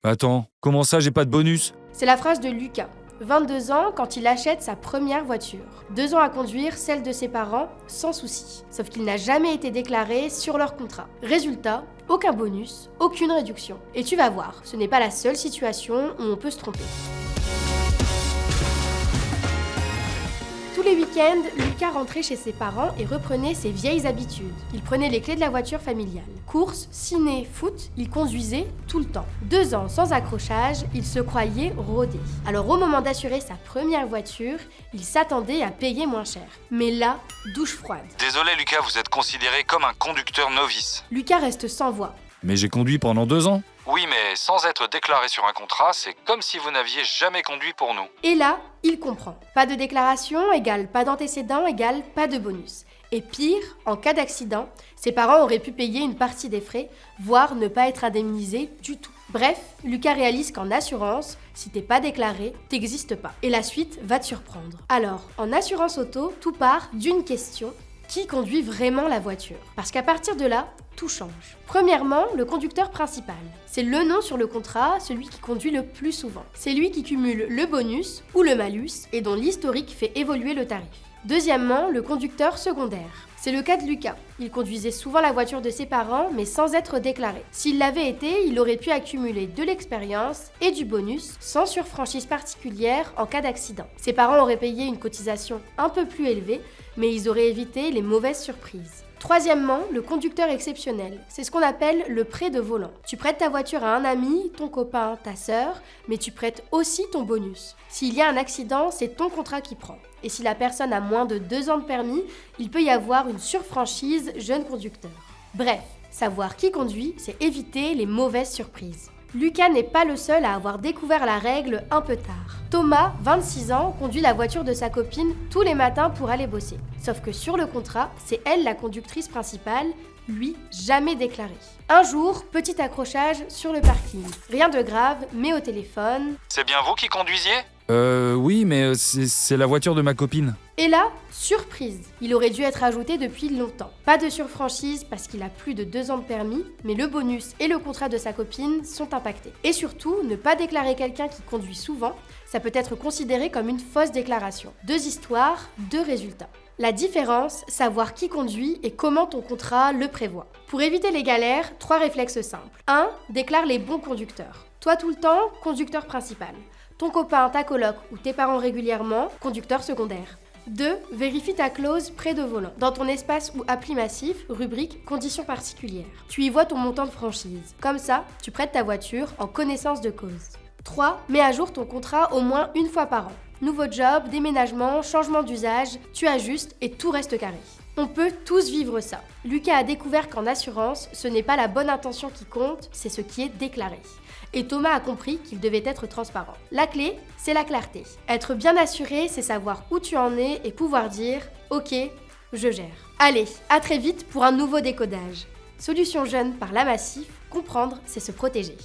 Attends, comment ça j'ai pas de bonus? C'est la phrase de Lucas, 22 ans, quand il achète sa première voiture. 2 ans à conduire celle de ses parents, sans souci. Sauf qu'il n'a jamais été déclaré sur leur contrat. Résultat, aucun bonus, aucune réduction. Et tu vas voir, ce n'est pas la seule situation où on peut se tromper. Tous les week-ends, Lucas rentrait chez ses parents et reprenait ses vieilles habitudes. Il prenait les clés de la voiture familiale. Courses, ciné, foot, il conduisait tout le temps. 2 ans sans accrochage, il se croyait rodé. Alors au moment d'assurer sa première voiture, il s'attendait à payer moins cher. Mais là, douche froide. Désolé Lucas, vous êtes considéré comme un conducteur novice. Lucas reste sans voix. Mais j'ai conduit pendant 2 ans. Oui, mais sans être déclaré sur un contrat, c'est comme si vous n'aviez jamais conduit pour nous. Et là, il comprend. Pas de déclaration égale pas d'antécédent égale pas de bonus. Et pire, en cas d'accident, ses parents auraient pu payer une partie des frais, voire ne pas être indemnisés du tout. Bref, Lucas réalise qu'en assurance, si t'es pas déclaré, t'existes pas. Et la suite va te surprendre. Alors, en assurance auto, tout part d'une question: qui conduit vraiment la voiture? Parce qu'à partir de là, tout change. Premièrement, le conducteur principal. C'est le nom sur le contrat, celui qui conduit le plus souvent. C'est lui qui cumule le bonus ou le malus et dont l'historique fait évoluer le tarif. Deuxièmement, le conducteur secondaire. C'est le cas de Lucas. Il conduisait souvent la voiture de ses parents, mais sans être déclaré. S'il l'avait été, il aurait pu accumuler de l'expérience et du bonus, sans surfranchise particulière en cas d'accident. Ses parents auraient payé une cotisation un peu plus élevée, mais ils auraient évité les mauvaises surprises. Troisièmement, le conducteur exceptionnel. C'est ce qu'on appelle le prêt de volant. Tu prêtes ta voiture à un ami, ton copain, ta sœur, mais tu prêtes aussi ton bonus. S'il y a un accident, c'est ton contrat qui prend. Et si la personne a moins de 2 ans de permis, il peut y avoir une surfranchise jeune conducteur. Bref, savoir qui conduit, c'est éviter les mauvaises surprises. Lucas n'est pas le seul à avoir découvert la règle un peu tard. Thomas, 26 ans, conduit la voiture de sa copine tous les matins pour aller bosser. Sauf que sur le contrat, c'est elle la conductrice principale, lui jamais déclaré. Un jour, petit accrochage sur le parking. Rien de grave, mais au téléphone. C'est bien vous qui conduisiez? Oui, mais c'est la voiture de ma copine. Et là, surprise, il aurait dû être ajouté depuis longtemps. Pas de surfranchise parce qu'il a plus de 2 ans de permis, mais le bonus et le contrat de sa copine sont impactés. Et surtout, ne pas déclarer quelqu'un qui conduit souvent, ça peut être considéré comme une fausse déclaration. 2 histoires, 2 résultats. La différence, savoir qui conduit et comment ton contrat le prévoit. Pour éviter les galères, 3 réflexes simples. 1. Déclare les bons conducteurs. Toi tout le temps, conducteur principal. Ton copain, ta coloc ou tes parents régulièrement, conducteur secondaire. 2. Vérifie ta clause prêt de volant. Dans ton espace ou appli massif, rubrique conditions particulières. Tu y vois ton montant de franchise. Comme ça, tu prêtes ta voiture en connaissance de cause. 3. Mets à jour ton contrat au moins une fois par an. Nouveau job, déménagement, changement d'usage, tu ajustes et tout reste carré. On peut tous vivre ça. Lucas a découvert qu'en assurance, ce n'est pas la bonne intention qui compte, c'est ce qui est déclaré. Et Thomas a compris qu'il devait être transparent. La clé, c'est la clarté. Être bien assuré, c'est savoir où tu en es et pouvoir dire « Ok, je gère ». Allez, à très vite pour un nouveau décodage. Solution jeune par La Massif, comprendre, c'est se protéger.